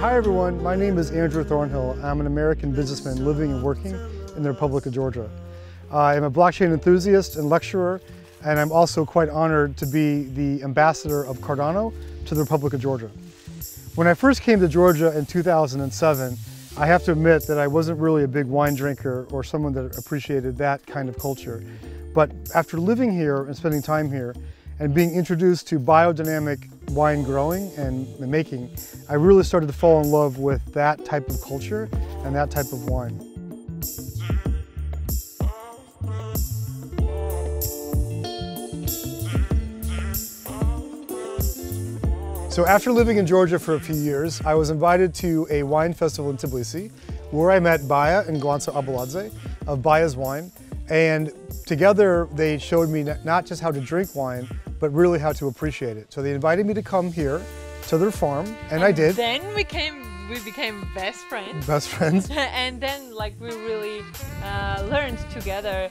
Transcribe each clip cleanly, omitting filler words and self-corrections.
Hi everyone, my name is Andrew Thornhill. I'm an American businessman living and working in the Republic of Georgia. I'm a blockchain enthusiast and lecturer, and I'm also quite honored to be the ambassador of Cardano to the Republic of Georgia. When I first came to Georgia in 2007, I have to admit that I wasn't really a big wine drinker or someone that appreciated that kind of culture. But after living here and spending time here and being introduced to biodynamic wine growing and making, I really started to fall in love with that type of culture and that type of wine. So after living in Georgia for a few years, I was invited to a wine festival in Tbilisi, where I met Baia and Guanso Abuladze of Baia's Wine. And together they showed me not just how to drink wine, but really how to appreciate it. So they invited me to come here to their farm, and I did. Then we became best friends. Best friends. And then we really learned together,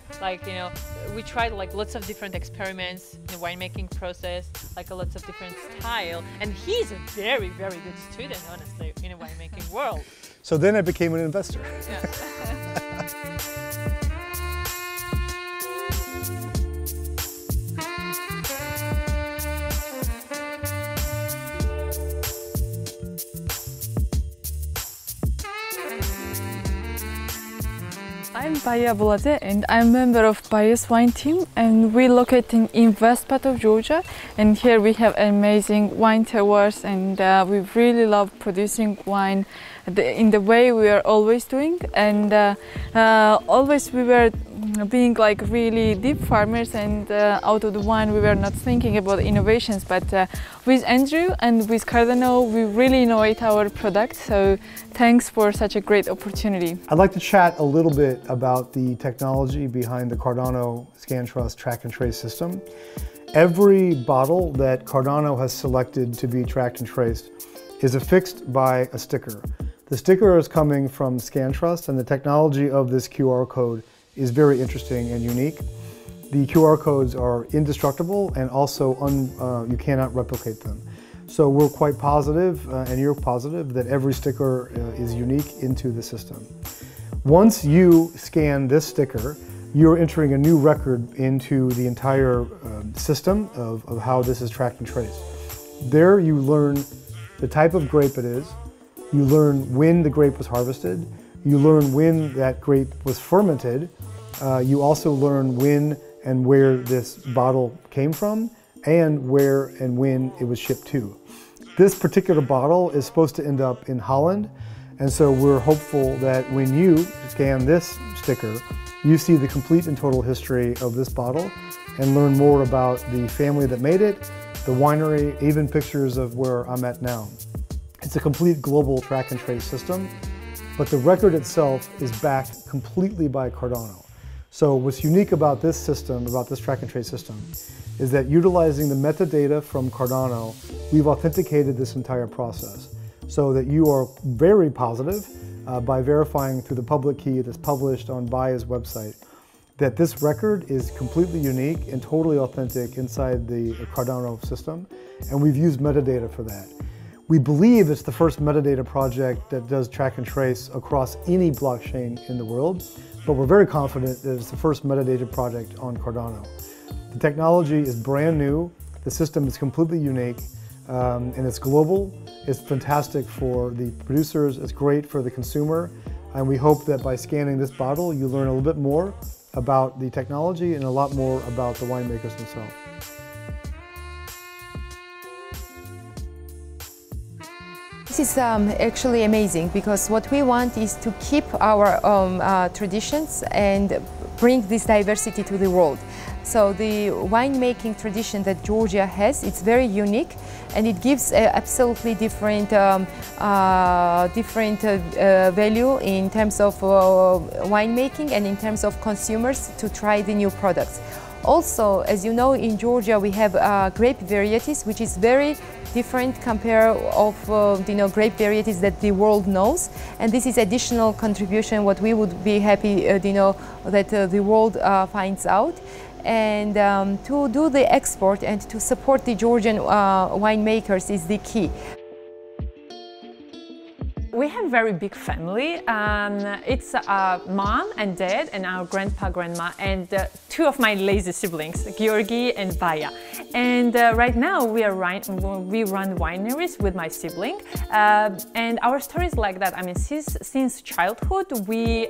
we tried lots of different experiments in the winemaking process, lots of different style. And he's a very, very good student, honestly, in the winemaking world. So then I became an investor. Yeah. I'm Baia Abuladze and I'm a member of Baia's wine team, and we're located in west part of Georgia, and here we have amazing wine terroirs, and we really love producing wine in the way we are always doing, and always we were being really deep farmers, and out of the wine we were not thinking about innovations, but with Andrew and with Cardano we really innovate our product, so thanks for such a great opportunity. I'd like to chat a little bit about the technology behind the Cardano-Scantrust track and trace system. Every bottle that Cardano has selected to be tracked and traced is affixed by a sticker. The sticker is coming from Scantrust, and the technology of this QR code is very interesting and unique. The QR codes are indestructible, and also you cannot replicate them. So we're quite positive, and you're positive, that every sticker is unique into the system. Once you scan this sticker, you're entering a new record into the entire system of how this is tracked and traced. There you learn the type of grape it is, you learn when the grape was harvested, you learn when that grape was fermented, you also learn when and where this bottle came from, and where and when it was shipped to. This particular bottle is supposed to end up in Holland, and so we're hopeful that when you scan this sticker, you see the complete and total history of this bottle and learn more about the family that made it, the winery, even pictures of where I'm at now. It's a complete global track and trace system, but the record itself is backed completely by Cardano. So what's unique about this system, about this track and trace system, is that utilizing the metadata from Cardano, we've authenticated this entire process so that you are very positive by verifying through the public key that's published on Baia's website that this record is completely unique and totally authentic inside the Cardano system, and we've used metadata for that. We believe it's the first metadata project that does track and trace across any blockchain in the world, but we're very confident that it's the first metadata project on Cardano. The technology is brand new, the system is completely unique, and it's global. It's fantastic for the producers, it's great for the consumer, and we hope that by scanning this bottle you learn a little bit more about the technology and a lot more about the winemakers themselves. This is actually amazing, because what we want is to keep our traditions and bring this diversity to the world. So the winemaking tradition that Georgia has, it's very unique, and it gives absolutely different value in terms of winemaking and in terms of consumers to try the new products. Also, as you know, in Georgia we have grape varieties, which is very different compared of grape varieties that the world knows, and this is additional contribution what we would be happy that the world finds out. And to do the export and to support the Georgian winemakers is the key. We have a very big family. It's mom and dad and our grandpa, grandma, and two of my lazy siblings, Georgi and Baia. And right now we run wineries with my sibling. And our story is like that. I mean, since childhood we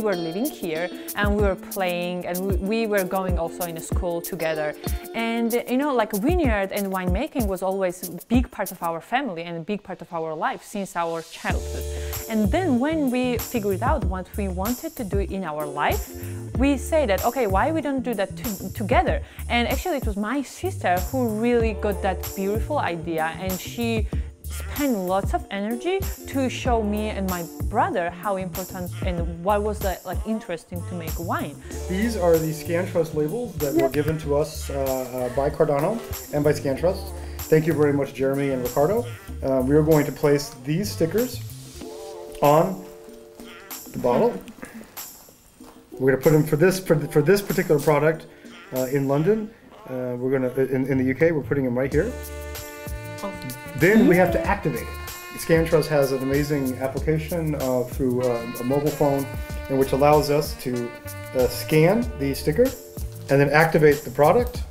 were living here and we were playing, and we were going also in a school together. And like vineyard and winemaking was always a big part of our family and a big part of our life since our childhood. And then when we figured out what we wanted to do in our life, we say that, okay, why we don't do that together? And actually it was my sister who really got that beautiful idea, and she spent lots of energy to show me and my brother how important and what was interesting to make wine. These are the Scantrust labels that were given to us by Cardano and by Scantrust. Thank you very much, Jeremy and Ricardo. We are going to place these stickers on the bottle. We're going to put them for this particular product in London. We're going to in the UK. We're putting them right here. Then we have to activate it. Scantrust has an amazing application through a mobile phone, in which allows us to scan the sticker and then activate the product.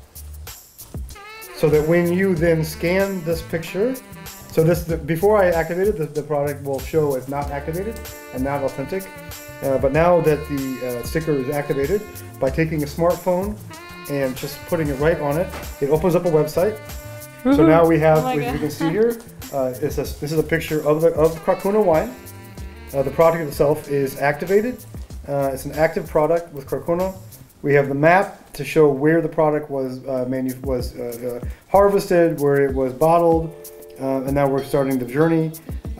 So that when you then scan this picture, so before I activate it, the product will show as not activated and not authentic. But now that the sticker is activated, by taking a smartphone and just putting it right on it, it opens up a website. So now we have, as you can see here, this is a picture of Karkuna wine. The product itself is activated. It's an active product with Karkuna. We have the map to show where the product was harvested, where it was bottled, and now we're starting the journey.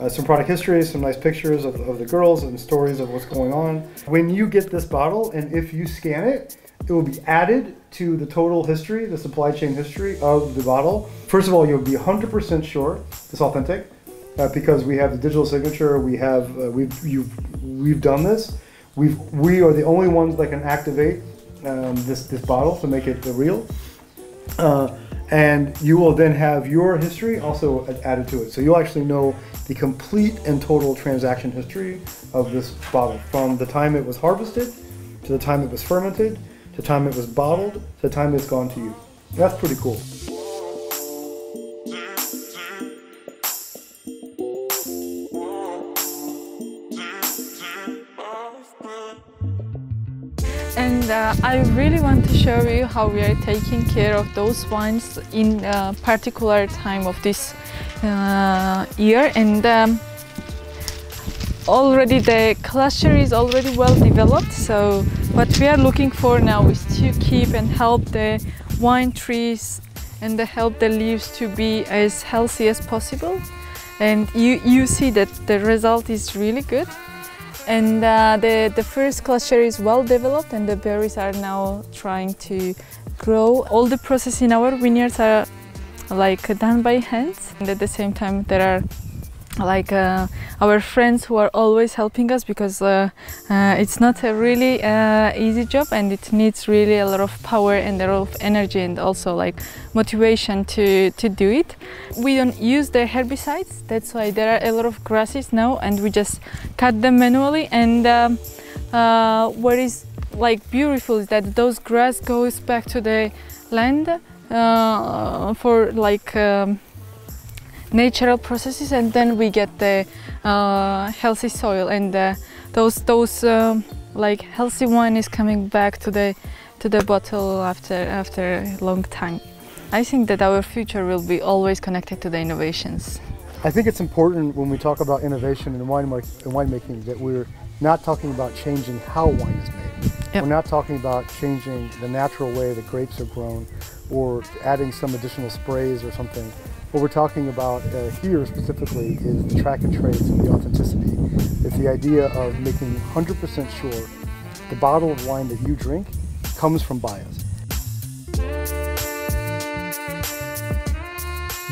Some product history, some nice pictures of the girls and stories of what's going on. When you get this bottle, and if you scan it, it will be added to the total history, the supply chain history of the bottle. First of all, you'll be 100% sure it's authentic because we have the digital signature. We have we've done this. We are the only ones that can activate this bottle to make it real. And you will then have your history also added to it. So you'll actually know the complete and total transaction history of this bottle, from the time it was harvested, to the time it was fermented, to the time it was bottled, to the time it's gone to you. That's pretty cool. And I really want to show you how we are taking care of those wines in a particular time of this year. And already the cluster is already well developed. So what we are looking for now is to keep and help the wine trees and help the leaves to be as healthy as possible. And you see that the result is really good. And the first cluster is well developed, and the berries are now trying to grow. All the process in our vineyards are done by hands, and at the same time there are our friends who are always helping us, because it's not a really easy job, and it needs really a lot of power and a lot of energy, and also motivation to do it. We don't use the herbicides, that's why there are a lot of grasses now, and we just cut them manually. And what is beautiful is that those grass goes back to the land for natural processes, and then we get the healthy soil, and those healthy wine is coming back to the bottle after a long time. I think that our future will be always connected to the innovations. I think it's important when we talk about innovation in winemaking that we're not talking about changing how wine is made. Yep. We're not talking about changing the natural way that grapes are grown or adding some additional sprays or something. What we're talking about here specifically is the track and trace and the authenticity. It's the idea of making 100% sure the bottle of wine that you drink comes from Baia's.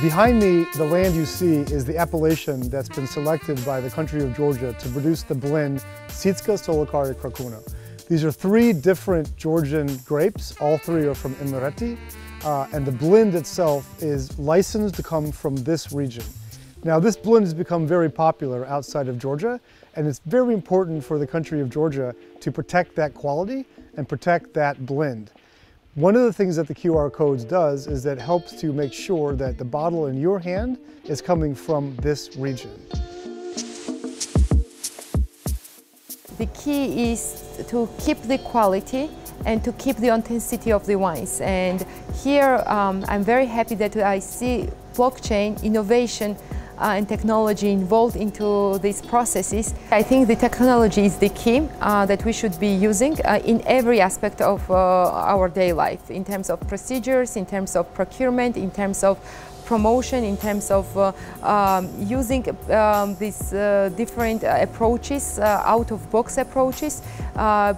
Behind me, the land you see is the appellation that's been selected by the country of Georgia to produce the blend Sitska, Solokari, Krakuna. These are 3 different Georgian grapes. All 3 are from Imereti, and the blend itself is licensed to come from this region. Now, this blend has become very popular outside of Georgia, and it's very important for the country of Georgia to protect that quality and protect that blend. One of the things that the QR codes does is that it helps to make sure that the bottle in your hand is coming from this region. The key is to keep the quality and to keep the authenticity of the wines. And here I'm very happy that I see blockchain innovation and technology involved into these processes. I think the technology is the key that we should be using in every aspect of our daily life, in terms of procedures, in terms of procurement, in terms of promotion, in terms of using these different approaches, out-of-box approaches,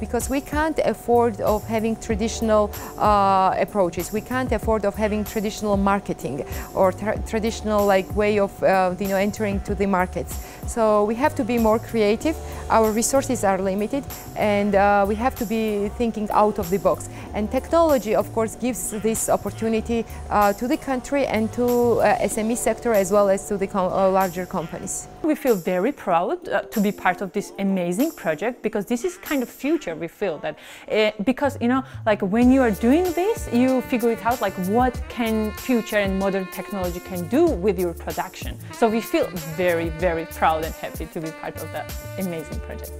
because we can't afford of having traditional approaches. We can't afford of having traditional marketing or traditional way of entering to the markets. So we have to be more creative. Our resources are limited, and we have to be thinking out of the box. And technology, of course, gives this opportunity to the country and to SME sector as well as to the larger companies. We feel very proud to be part of this amazing project, because this is kind of future. We feel that because when you are doing this, you figure it out what can future and modern technology can do with your production. So we feel very, very proud and happy to be part of that amazing project.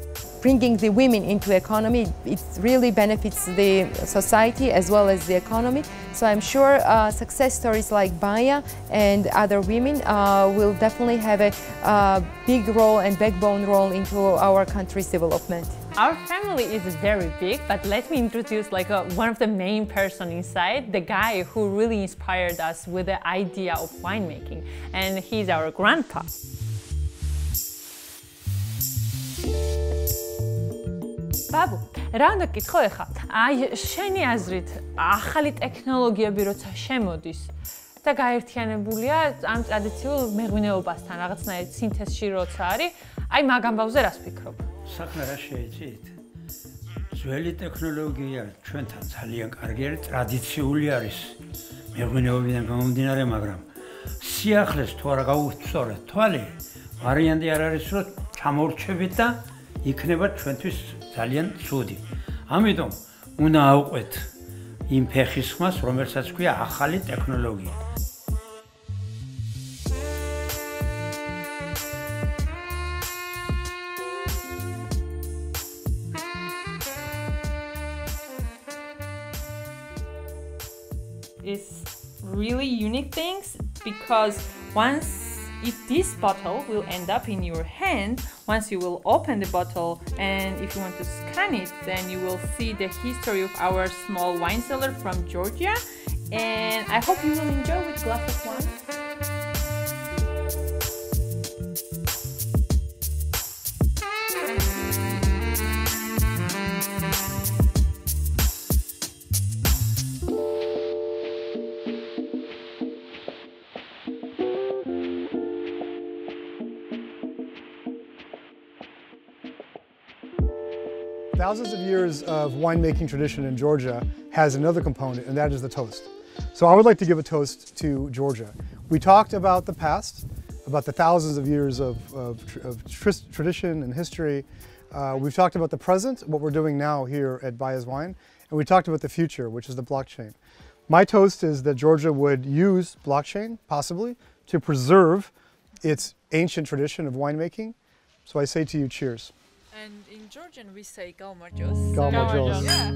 Bringing the women into economy, it really benefits the society as well as the economy. So I'm sure success stories like Baia and other women will definitely have a big role and backbone role into our country's development. Our family is very big, but let me introduce one of the main person inside, the guy who really inspired us with the idea of winemaking, and he's our grandpa. ბაბუ, რა უნდა გითხო ეხლა? აი, შენი აზრით, ახალი ტექნოლოგიები როცა შემოდის და გაერთიანებულია ამ ტრადიციულ მეღვინეობასთან, რაღაცნაირად სინთეზში როცა არის, აი მაგ ამბავზე რას ფიქრობ? საქმე რა შეიცით? ძველი ტექნოლოგია ჩვენთან ძალიან კარგი არის, ტრადიციული არის მეღვინეობიდან გამომდინარე, მაგრამ სიახლეს თუ არა გაუსწორეთ თვალი, ვარიანტი არ არის, რომ ჩამორჩებით და იქნება ჩვენთვის ძალიან ცუდი. ამიტომ უნდა ავყვეთ იმ ფეხის ხმას, რომელსაც ქვია ახალი ტექნოლოგია. It's really unique things, because if this bottle will end up in your hand, once you will open the bottle, and if you want to scan it, then you will see the history of our small wine cellar from Georgia. And I hope you will enjoy with a glass of wine. Thousands of years of winemaking tradition in Georgia has another component, and that is the toast. So I would like to give a toast to Georgia. We talked about the past, about the thousands of years of tradition and history. We've talked about the present, what we're doing now here at Baia's Wine, and we talked about the future, which is the blockchain. My toast is that Georgia would use blockchain, possibly, to preserve its ancient tradition of winemaking. So I say to you, cheers. And in Georgian we say galmarjos. Galmarjos. Yeah.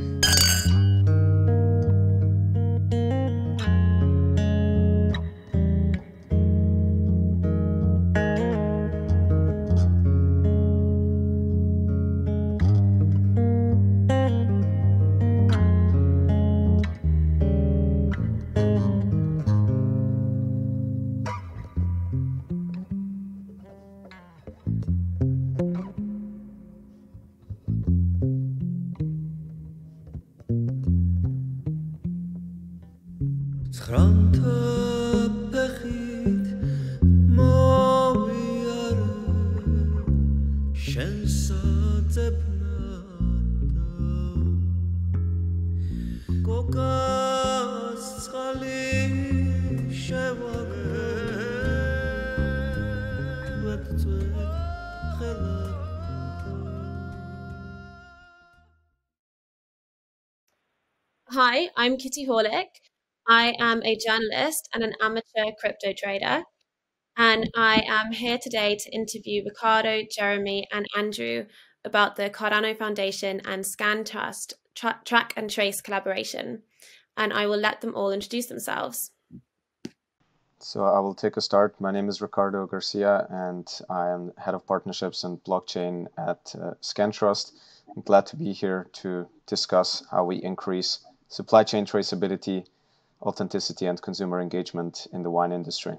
Hi, I'm Kitty Horlick. I am a journalist and an amateur crypto trader, and I am here today to interview Ricardo, Jeremy, and Andrew about the Cardano Foundation and Scantrust track and trace collaboration. And I will let them all introduce themselves. So I will take a start. My name is Ricardo Garcia, and I am head of partnerships and blockchain at Scantrust. I'm glad to be here to discuss how we increase supply chain traceability, authenticity, and consumer engagement in the wine industry.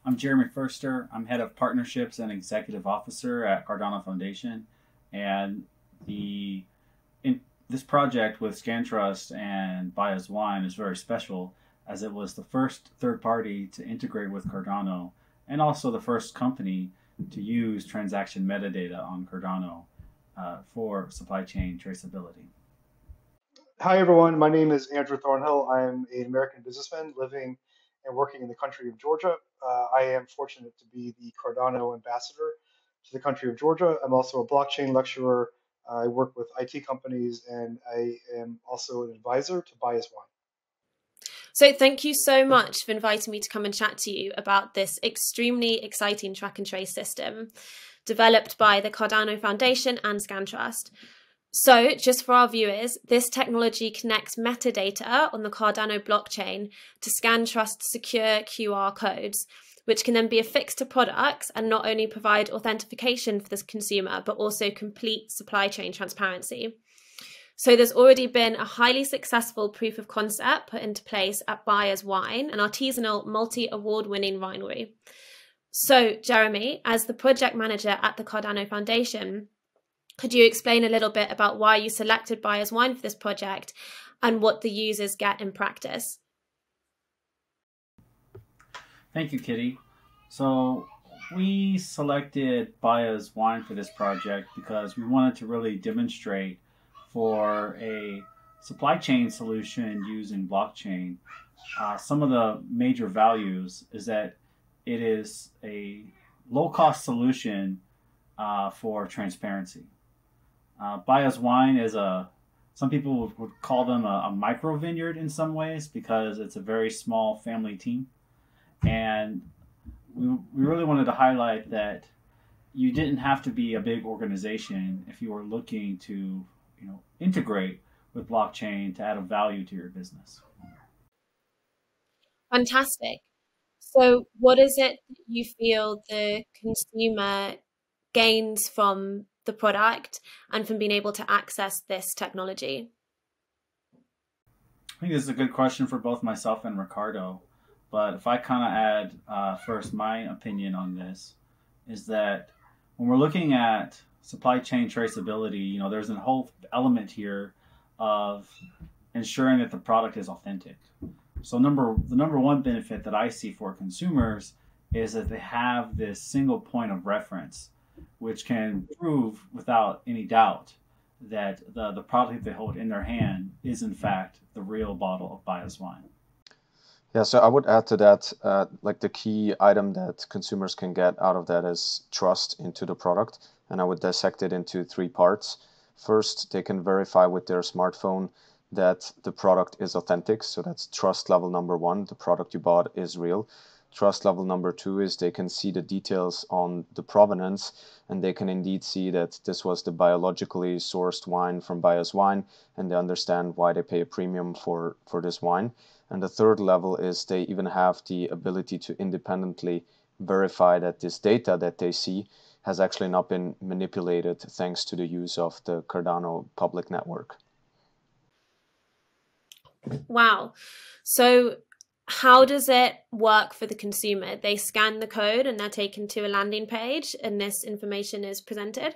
I'm Jeremy Furster. I'm head of partnerships and executive officer at Cardano Foundation. And this project with Scantrust and Baia's Wine is very special, as it was the first third party to integrate with Cardano and also the first company to use transaction metadata on Cardano for supply chain traceability. Hi, everyone. My name is Andrew Thornhill. I'm an American businessman living and working in the country of Georgia. I am fortunate to be the Cardano ambassador to the country of Georgia. I'm also a blockchain lecturer. I work with IT companies, and I am also an advisor to Baia's Wine. So thank you so much for inviting me to come and chat to you about this extremely exciting track and trace system developed by the Cardano Foundation and Scantrust. So just for our viewers, this technology connects metadata on the Cardano blockchain to Scantrust secure QR codes, which can then be affixed to products and not only provide authentication for the consumer, but also complete supply chain transparency. So there's already been a highly successful proof of concept put into place at Baia's Wine, an artisanal multi-award-winning winery. So Jeremy, as the project manager at the Cardano Foundation, could you explain a little bit about why you selected Baia's Wine for this project and what the users get in practice? Thank you, Kitty. So we selected Baia's Wine for this project because we wanted to really demonstrate for a supply chain solution using blockchain. Some of the major values is that it is a low-cost solution for transparency. Baia's Wine is some people would call them a micro vineyard in some ways because it's a very small family team. And we really wanted to highlight that you didn't have to be a big organization if you were looking to integrate with blockchain to add a value to your business. Fantastic. So what is it that you feel the consumer gains from the product and from being able to access this technology? I think this is a good question for both myself and Ricardo. But if I kind of add first my opinion on this, is that when we're looking at supply chain traceability, there's a whole element here of ensuring that the product is authentic. So the number one benefit that I see for consumers is that they have this single point of reference, which can prove without any doubt that the product they hold in their hand is in fact the real bottle of Baia's Wine. Yeah, so I would add to that, like the key item that consumers can get out of that is trust into the product. And I would dissect it into three parts. First, they can verify with their smartphone that the product is authentic. So that's trust level number one, the product you bought is real. Trust level number two is they can see the details on the provenance, and they can indeed see that this was the biologically sourced wine from Baia's Wine, and they understand why they pay a premium for this wine. And the third level is they even have the ability to independently verify that this data that they see has actually not been manipulated thanks to the use of the Cardano public network. Wow. So how does it work for the consumer? They scan the code and they're taken to a landing page and this information is presented?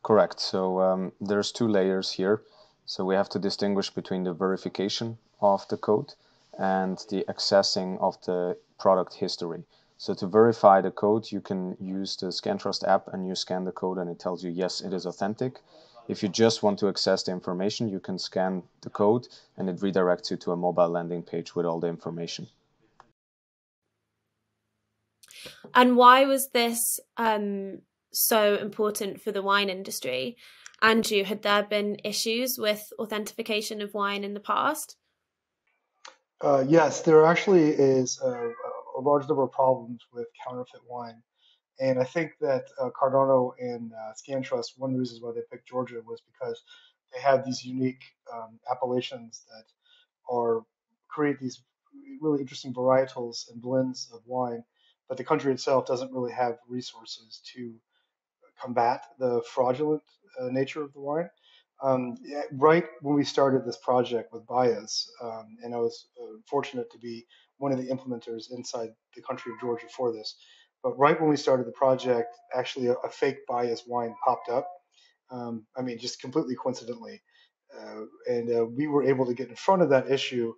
Correct. So there's two layers here. So we have to distinguish between the verification of the code and the accessing of the product history. So to verify the code, you can use the Scantrust app and you scan the code and it tells you, yes, it is authentic. If you just want to access the information, you can scan the code and it redirects you to a mobile landing page with all the information. And why was this so important for the wine industry? Andrew, had there been issues with authentication of wine in the past? Yes, there actually is a large number of problems with counterfeit wine. And I think that Cardano and Scantrust, one of the reasons why they picked Georgia was because they have these unique appellations that create these really interesting varietals and blends of wine, but the country itself doesn't really have resources to combat the fraudulent nature of the wine. Right when we started this project with Baia's, and I was fortunate to be one of the implementers inside the country of Georgia for this. But right when we started the project, actually a fake Baia's wine popped up. I mean, just completely coincidentally, and we were able to get in front of that issue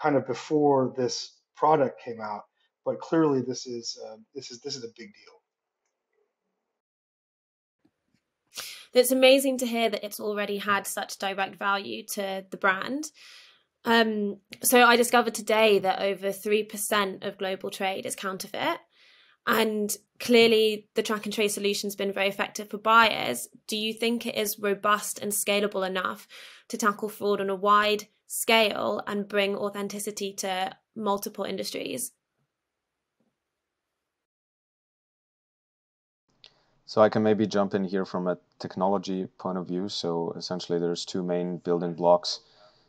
kind of before this product came out. But clearly, this is a big deal. It's amazing to hear that it's already had such direct value to the brand. So I discovered today that over 3% of global trade is counterfeit. And clearly the track and trace solution has been very effective for buyers. Do you think it is robust and scalable enough to tackle fraud on a wide scale and bring authenticity to multiple industries? So I can maybe jump in here from a technology point of view. So essentially there's two main building blocks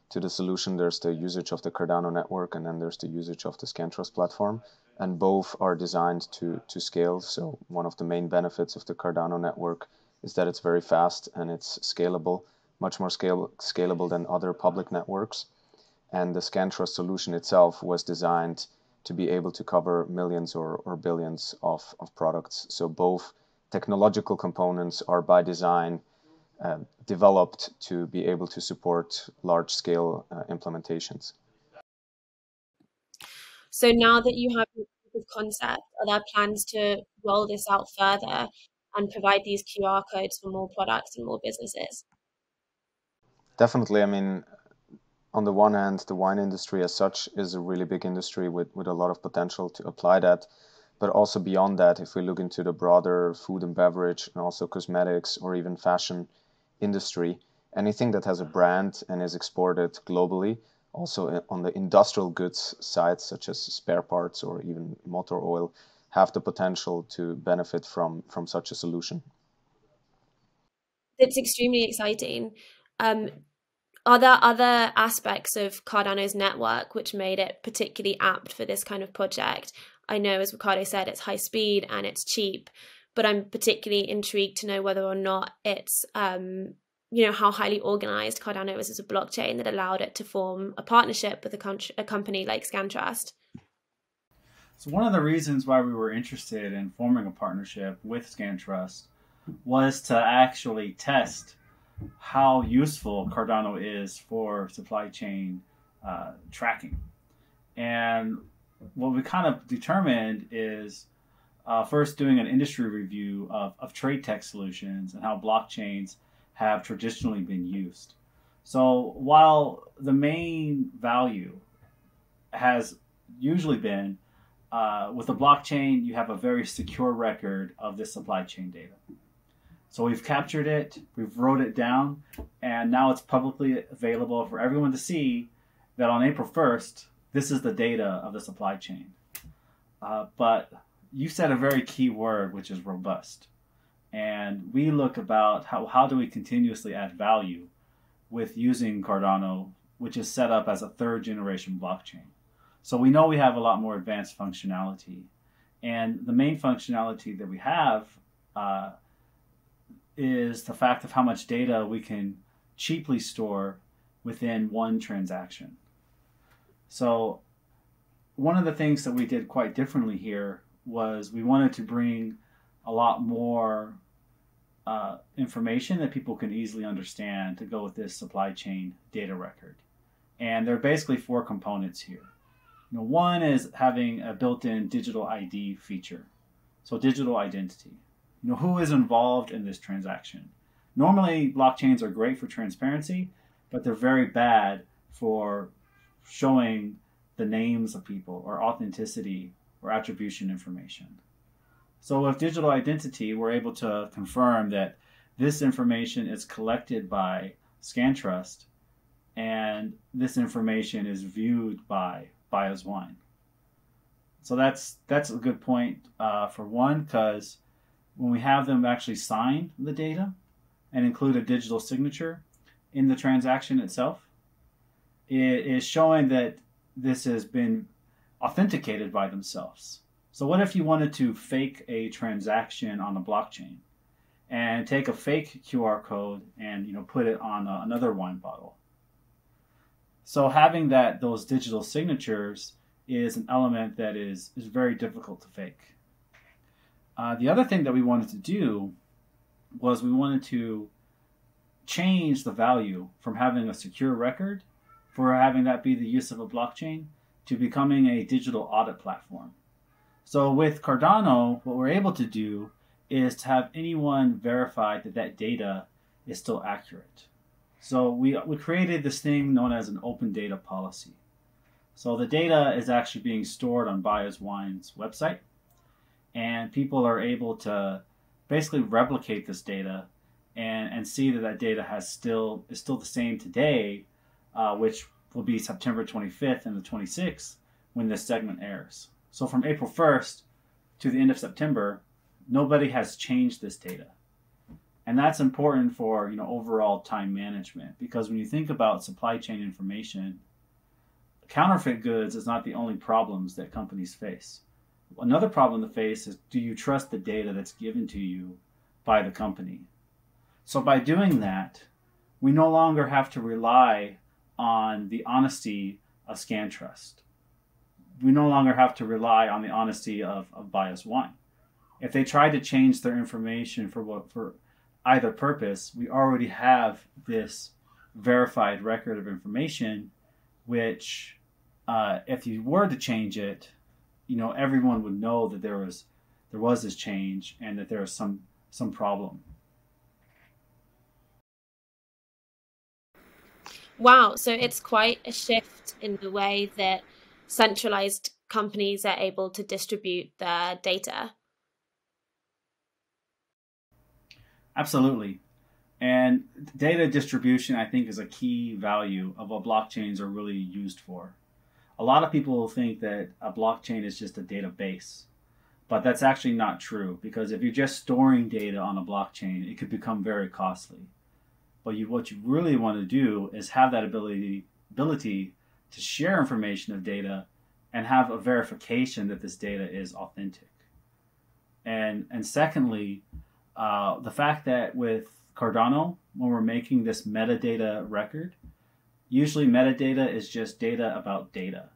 to the solution. There's the usage of the Cardano network, and then there's the usage of the Scantrust platform. And both are designed to scale. So one of the main benefits of the Cardano network is that it's very fast and it's scalable, much more scalable than other public networks. And the Scantrust solution itself was designed to be able to cover millions or billions of products. So both technological components are by design developed to be able to support large-scale implementations. So now that you have a proof of concept, are there plans to roll this out further and provide these QR codes for more products and more businesses? Definitely. I mean, on the one hand, the wine industry as such is a really big industry with a lot of potential to apply that. But also beyond that, if we look into the broader food and beverage and also cosmetics or even fashion industry, anything that has a brand and is exported globally, also on the industrial goods side, such as spare parts or even motor oil, have the potential to benefit from such a solution. It's extremely exciting. Are there other aspects of Cardano's network which made it particularly apt for this kind of project? I know, as Ricardo said, it's high speed and it's cheap, but I'm particularly intrigued to know whether or not it's how highly organized Cardano is as a blockchain that allowed it to form a partnership with a company like Scantrust. So one of the reasons why we were interested in forming a partnership with Scantrust was to actually test how useful Cardano is for supply chain tracking. And what we kind of determined is first doing an industry review of trade tech solutions and how blockchains have traditionally been used. So while the main value has usually been with a blockchain, you have a very secure record of the supply chain data. So we've captured it, we've wrote it down, and now it's publicly available for everyone to see that on April 1st, this is the data of the supply chain. But you said a very key word, which is robust. And we look about how do we continuously add value with using Cardano, which is set up as a third generation blockchain. So we know we have a lot more advanced functionality. And the main functionality that we have is the fact of how much data we can cheaply store within one transaction. So one of the things that we did quite differently here was we wanted to bring a lot more information that people can easily understand to go with this supply chain data record. And there are basically four components here. One is having a built-in digital ID feature. So digital identity. Who is involved in this transaction? Normally, blockchains are great for transparency, but they're very bad for showing the names of people or authenticity or attribution information. So with digital identity, we're able to confirm that this information is collected by Scantrust and this information is viewed by Baia's Wine. So that's a good point for one, because when we have them actually sign the data and include a digital signature in the transaction itself, it is showing that this has been authenticated by themselves. So what if you wanted to fake a transaction on a blockchain and take a fake QR code and put it on another wine bottle? So having those digital signatures is an element that is very difficult to fake. The other thing that we wanted to do was we wanted to change the value from having a secure record, for having that be the use of a blockchain, to becoming a digital audit platform. So with Cardano, what we're able to do is to have anyone verify that data is still accurate. So we created this thing known as an open data policy. So the data is actually being stored on Baia's Wine's website, and people are able to basically replicate this data and see that data is still the same today, which will be September 25th and the 26th when this segment airs. So from April 1st to the end of September, nobody has changed this data. And that's important for overall time management, because when you think about supply chain information, counterfeit goods is not the only problems that companies face. Another problem to face is, do you trust the data that's given to you by the company? So by doing that, we no longer have to rely on the honesty of Scantrust. We no longer have to rely on the honesty of Baia's Wine. If they try to change their information for either purpose, we already have this verified record of information, which if you were to change it, everyone would know that there was this change and that there was some problem. Wow, so it's quite a shift in the way that centralized companies are able to distribute their data. Absolutely. And data distribution, I think, is a key value of what blockchains are really used for. A lot of people think that a blockchain is just a database, but that's actually not true, because if you're just storing data on a blockchain, it could become very costly. But what you really want to do is have that ability to share information of data and have a verification that this data is authentic. And secondly, the fact that with Cardano, when we're making this metadata record, usually metadata is just data about data.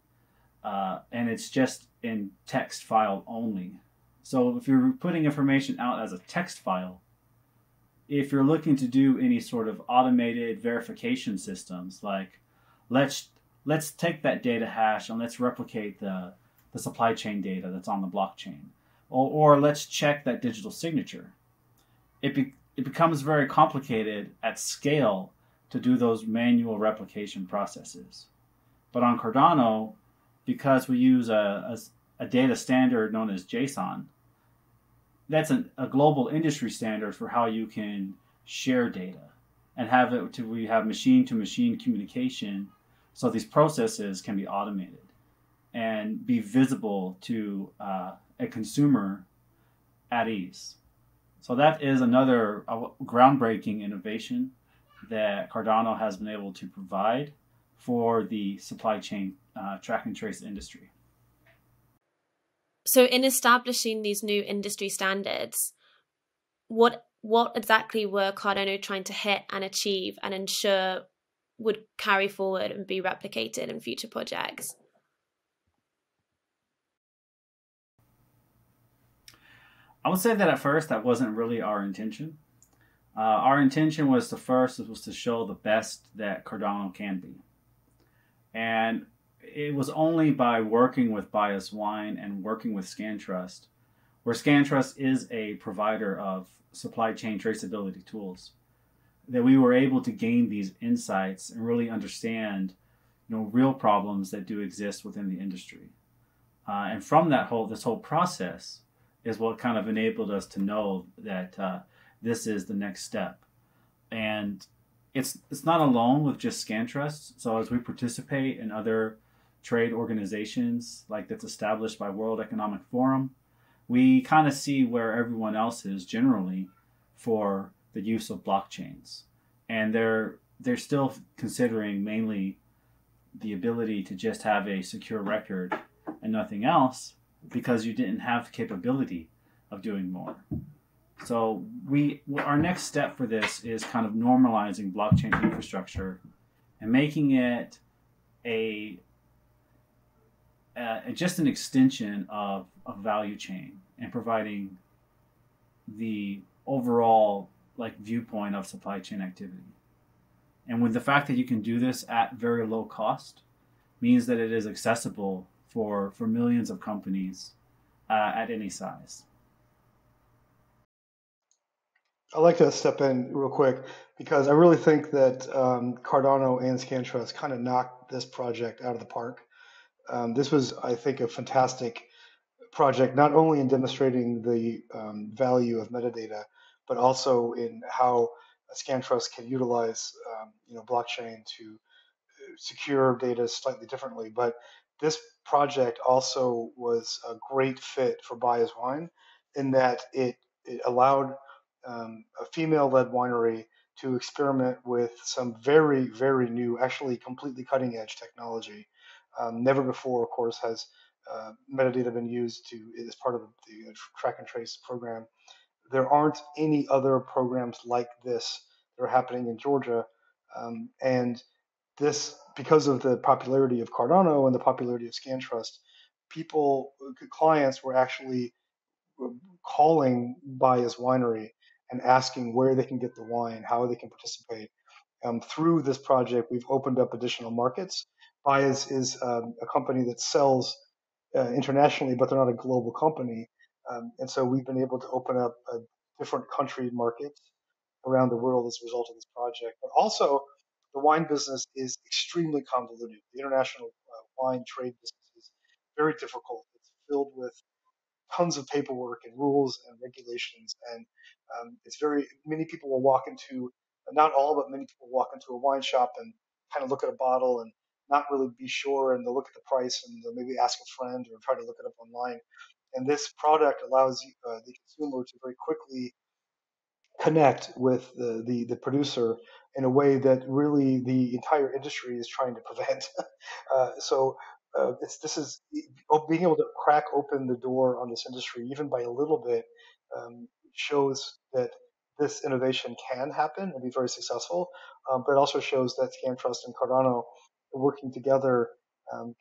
And it's just in text file only. So if you're putting information out as a text file, if you're looking to do any sort of automated verification systems, like let's take that data hash and let's replicate the supply chain data that's on the blockchain, or let's check that digital signature, it becomes very complicated at scale to do those manual replication processes. But on Cardano, because we use a data standard known as JSON, that's a global industry standard for how you can share data and we have machine-to-machine communication, so these processes can be automated and be visible to a consumer at ease. So that is another groundbreaking innovation that Cardano has been able to provide for the supply chain track and trace industry. So in establishing these new industry standards, what exactly were Cardano trying to hit and achieve and ensure would carry forward and be replicated in future projects? I would say that at first that wasn't really our intention. Our intention was to show the best that Cardano can be. And it was only by working with Baia's Wine and working with Scantrust, where Scantrust is a provider of supply chain traceability tools, that we were able to gain these insights and really understand, real problems that do exist within the industry. And from this whole process is what kind of enabled us to know that this is the next step. And it's not alone with just Scantrust. So as we participate in other trade organizations like that's established by World Economic Forum, we kind of see where everyone else is generally for the use of blockchains. And they're still considering mainly the ability to just have a secure record and nothing else, because you didn't have the capability of doing more. So our next step for this is kind of normalizing blockchain infrastructure and making it just an extension of a value chain and providing the overall viewpoint of supply chain activity. And with the fact that you can do this at very low cost means that it is accessible for millions of companies at any size. I'd like to step in real quick because I really think that Cardano and Scantrust kind of knocked this project out of the park. This was, I think, a fantastic project, not only in demonstrating the value of metadata, but also in how Scantrust can utilize blockchain to secure data slightly differently. But this project also was a great fit for Baia's Wine in that it allowed a female-led winery to experiment with some very, very new, actually completely cutting-edge technology. Never before, of course, has metadata been used as part of the track and trace program. There aren't any other programs like this that are happening in Georgia, and this, because of the popularity of Cardano and the popularity of Scantrust, clients were actually calling Baia's winery and asking where they can get the wine, how they can participate. Through this project, we've opened up additional markets. Baia's is a company that sells internationally, but they're not a global company. And so we've been able to open up different country markets around the world as a result of this project. But also, the wine business is extremely convoluted. The international wine trade business is very difficult. It's filled with tons of paperwork and rules and regulations, and it's very many people will walk into, not all, but many people walk into a wine shop and kind of look at a bottle and not really be sure, and they'll look at the price and they'll maybe ask a friend or try to look it up online. And this product allows the consumer to very quickly connect with the producer in a way that really the entire industry is trying to prevent. This is being able to crack open the door on this industry even by a little bit shows that this innovation can happen and be very successful, but it also shows that Scantrust and Cardano working together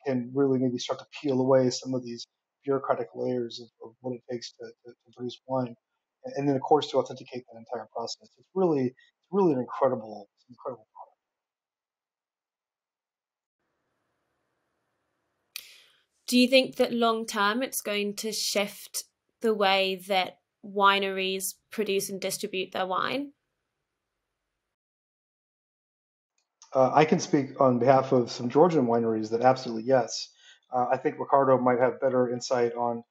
can really maybe start to peel away some of these bureaucratic layers of what it takes to produce wine, and then of course to authenticate that entire process. It's really an incredible product. Do you think that long term it's going to shift the way that wineries produce and distribute their wine? I can speak on behalf of some Georgian wineries that absolutely yes. I think Ricardo might have better insight on,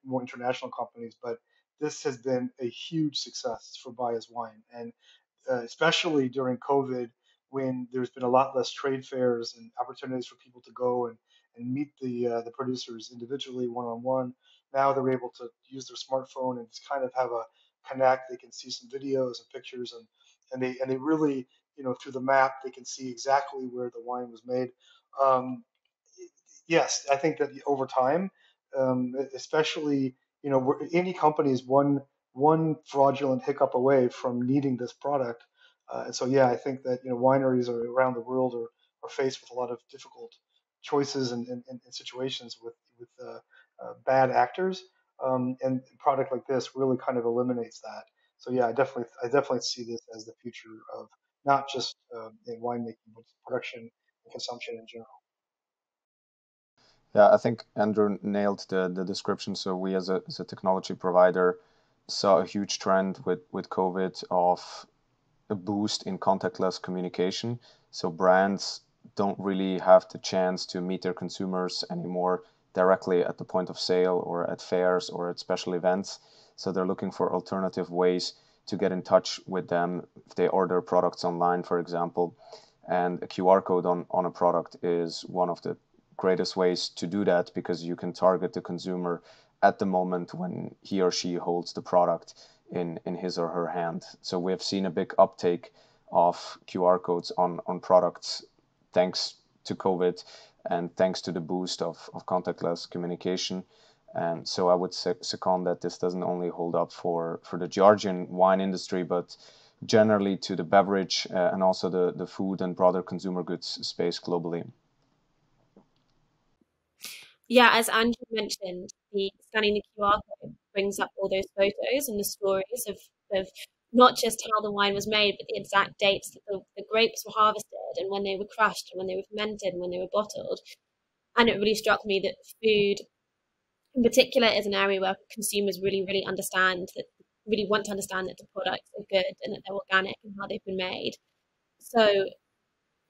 more international companies, but this has been a huge success for Baia's Wine, and especially during COVID, when there's been a lot less trade fairs and opportunities for people to go and meet the producers individually, one on one. Now they're able to use their smartphone and just kind of have a connect. They can see some videos and pictures, and they really, through the map they can see exactly where the wine was made. Um, yes, I think that over time, especially, any company is one fraudulent hiccup away from needing this product. And so, yeah, I think that wineries around the world are faced with a lot of difficult choices and situations with bad actors, and a product like this really kind of eliminates that. So yeah, I definitely see this as the future of not just in winemaking, but production and consumption in general. Yeah, I think Andrew nailed the description. So we as a technology provider saw a huge trend with COVID of a boost in contactless communication. So brands don't really have the chance to meet their consumers anymore directly at the point of sale or at fairs or at special events. So they're looking for alternative ways to get in touch with them if they order products online, for example. And a QR code on a product is one of the greatest ways to do that because you can target the consumer at the moment when he or she holds the product in his or her hand. So we have seen a big uptake of QR codes on products thanks to COVID and thanks to the boost of contactless communication. And so I would second that this doesn't only hold up for the Georgian wine industry, but generally to the beverage and also the food and broader consumer goods space globally. Yeah, as Andrew mentioned, scanning the QR code brings up all those photos and the stories of not just how the wine was made, but the exact dates that the grapes were harvested and when they were crushed and when they were fermented and when they were bottled. And it really struck me that food in particular is an area where consumers really, really really want to understand that the products are good and that they're organic and how they've been made. So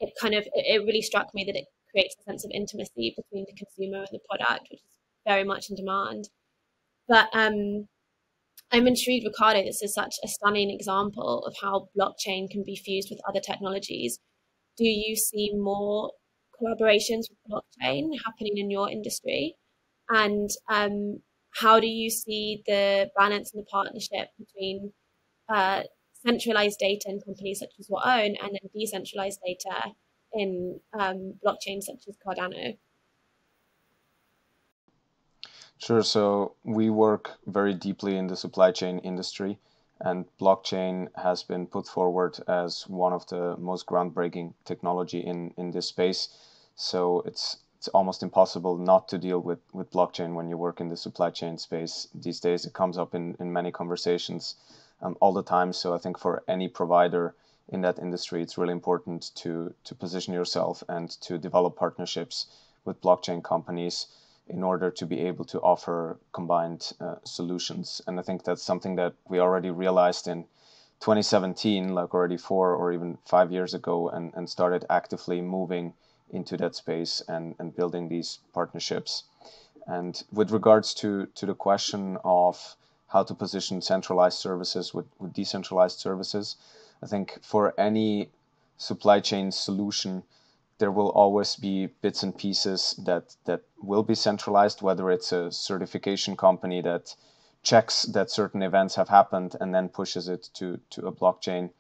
it really struck me that it creates a sense of intimacy between the consumer and the product, which is very much in demand. But I'm intrigued, Ricardo, this is such a stunning example of how blockchain can be fused with other technologies. Do you see more collaborations with blockchain happening in your industry? And how do you see the balance and the partnership between centralized data in companies such as your own and then decentralized data in blockchains such as Cardano? Sure. So we work very deeply in the supply chain industry, and blockchain has been put forward as one of the most groundbreaking technology in this space. So it's almost impossible not to deal with blockchain when you work in the supply chain space. These days, it comes up in many conversations all the time. So I think for any provider in that industry, it's really important to position yourself and to develop partnerships with blockchain companies in order to be able to offer combined solutions. And I think that's something that we already realized in 2017, like already 4 or even 5 years ago, and started actively moving into that space and building these partnerships. And with regards to the question of how to position centralized services with decentralized services, I think for any supply chain solution, there will always be bits and pieces that will be centralized, whether it's a certification company that checks that certain events have happened and then pushes it to a blockchain,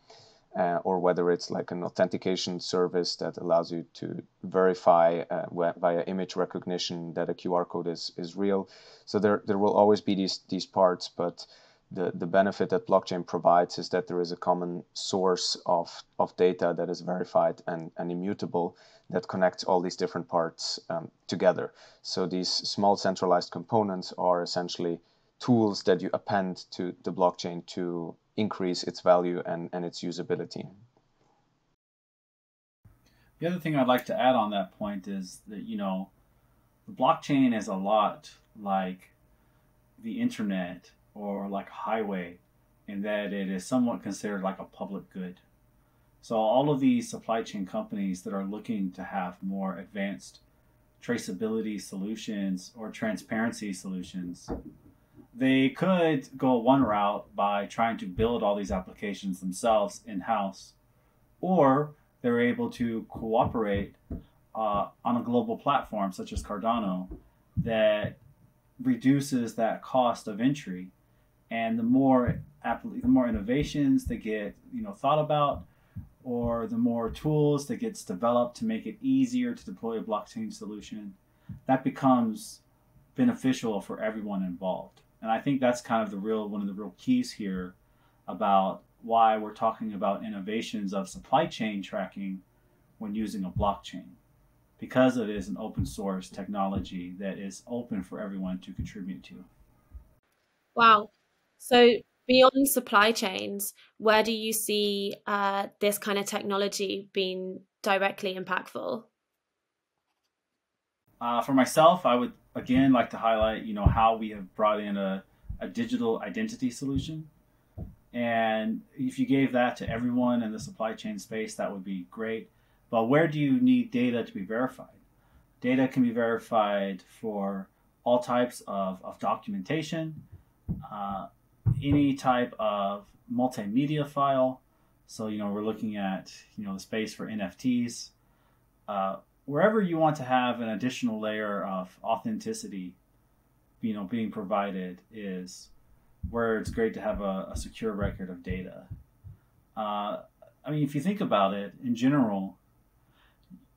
or whether it's like an authentication service that allows you to verify via image recognition that a QR code is real. So there will always be these parts, but the benefit that blockchain provides is that there is a common source of data that is verified and immutable that connects all these different parts together. So these small centralized components are essentially tools that you append to the blockchain to increase its value and its usability. The other thing I'd like to add on that point is that, the blockchain is a lot like the internet or like a highway in that it is somewhat considered like a public good. So all of these supply chain companies that are looking to have more advanced traceability solutions or transparency solutions, they could go one route by trying to build all these applications themselves in-house, or they're able to cooperate on a global platform such as Cardano that reduces that cost of entry. And the more innovations that get thought about, or the more tools that gets developed to make it easier to deploy a blockchain solution, that becomes beneficial for everyone involved. And I think that's kind of one of the real keys here about why we're talking about innovations of supply chain tracking when using a blockchain, because it is an open source technology that is open for everyone to contribute to. Wow. So Beyond supply chains, where do you see this kind of technology being directly impactful? For myself, I would again like to highlight, how we have brought in a digital identity solution. And if you gave that to everyone in the supply chain space, that would be great. But where do you need data to be verified? Data can be verified for all types of documentation, any type of multimedia file. So, we're looking at, the space for NFTs. Wherever you want to have an additional layer of authenticity, being provided is where it's great to have a secure record of data. If you think about it in general,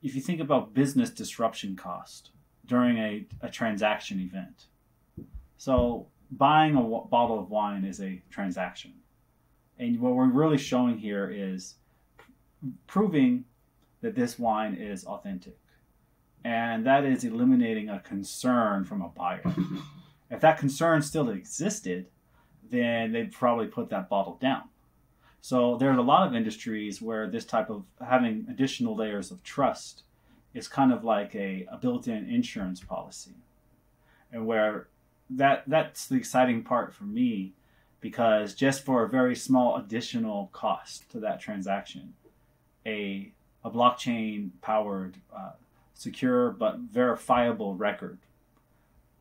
if you think about business disruption cost during a transaction event, so buying a bottle of wine is a transaction. And what we're really showing here is proving that this wine is authentic. And that is eliminating a concern from a buyer. If that concern still existed, then they'd probably put that bottle down. So there's a lot of industries where this type of having additional layers of trust is kind of like a built-in insurance policy. And where that's the exciting part for me, because just for a very small additional cost to that transaction, a blockchain-powered, secure but verifiable record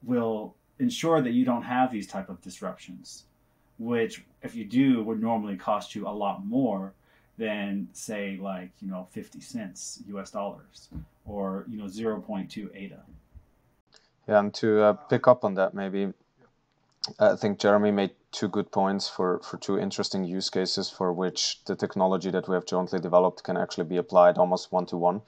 will ensure that you don't have these type of disruptions, which if you do would normally cost you a lot more than say 50 cents US dollars or 0.2 ADA. Yeah, and to pick up on that, maybe I think Jeremy made two good points for two interesting use cases for which the technology that we have jointly developed can actually be applied almost one-to-one.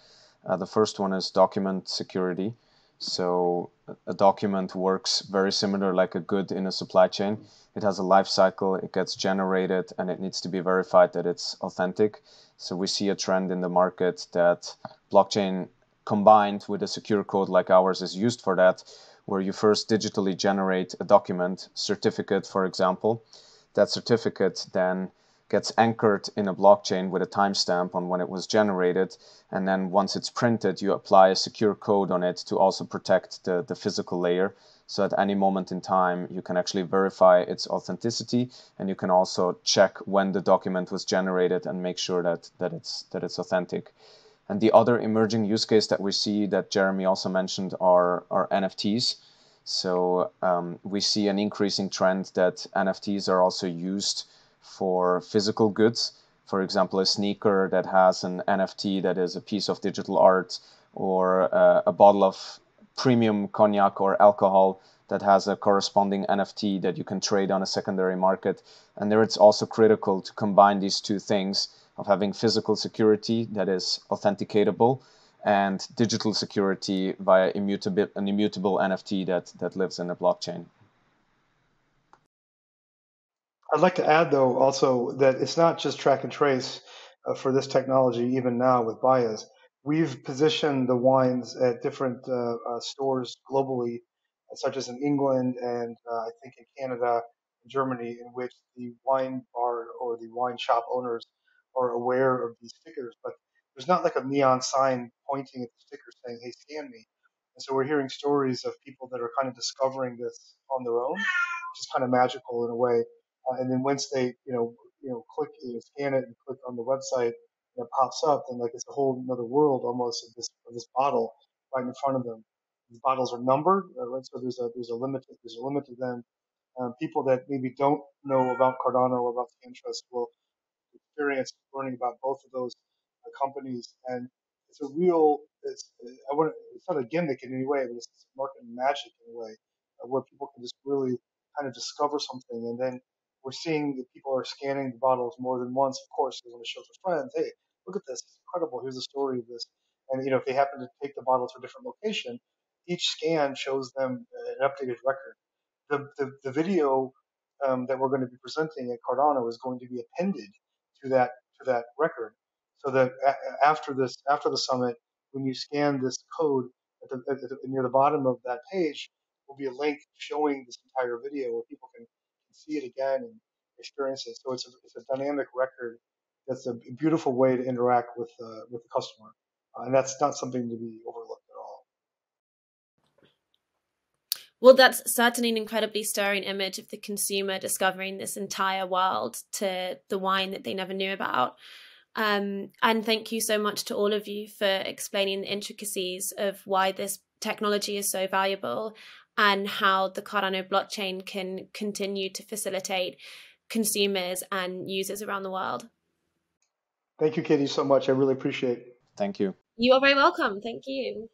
The first one is document security. So a document works very similar like a good in a supply chain. It has a life cycle, it gets generated, and it needs to be verified that it's authentic. So we see a trend in the market that blockchain combined with a secure code like ours is used for that, where you first digitally generate a document, certificate, for example. That certificate then gets anchored in a blockchain with a timestamp on when it was generated. And then once it's printed, you apply a secure code on it to also protect the physical layer. So at any moment in time, you can actually verify its authenticity, and you can also check when the document was generated and make sure that it's authentic. And the other emerging use case that we see that Jeremy also mentioned are NFTs. So we see an increasing trend that NFTs are also used for physical goods. For example, a sneaker that has an NFT that is a piece of digital art, or a bottle of premium cognac or alcohol that has a corresponding NFT that you can trade on a secondary market. And there it's also critical to combine these two things of having physical security that is authenticatable and digital security via an immutable NFT that lives in a blockchain. I'd like to add, though, also that it's not just track and trace for this technology, even now with Baia's. We've positioned the wines at different stores globally, such as in England and I think in Canada and Germany, in which the wine bar or the wine shop owners are aware of these stickers. But there's not like a neon sign pointing at the sticker saying, "Hey, scan me." And so we're hearing stories of people that are kind of discovering this on their own, which is kind of magical in a way. And then once they, click, scan it and click on the website, and it pops up, and like it's a whole another world almost of this bottle right in front of them. These bottles are numbered, right? So there's a limit to them. People that maybe don't know about Cardano or about Scantrust will experience learning about both of those companies, and it's a real. It's not a gimmick in any way, but it's market magic in a way, where people can just really kind of discover something, and then we're seeing that people are scanning the bottles more than once. Of course, they want to show their friends, "Hey, look at this! It's incredible. Here's the story of this." And if they happen to take the bottle to a different location, each scan shows them an updated record. The video that we're going to be presenting at Cardano is going to be appended to that record, so that after the summit, when you scan this code near the bottom of that page, will be a link showing this entire video where people can see it again, and experiences. So it's a dynamic record that's a beautiful way to interact with the customer, and that's not something to be overlooked at all. Well, that's certainly an incredibly stirring image of the consumer discovering this entire world to the wine that they never knew about. And thank you so much to all of you for explaining the intricacies of why this technology is so valuable and how the Cardano blockchain can continue to facilitate consumers and users around the world. Thank you, Katie, so much. I really appreciate it. Thank you. You are very welcome. Thank you.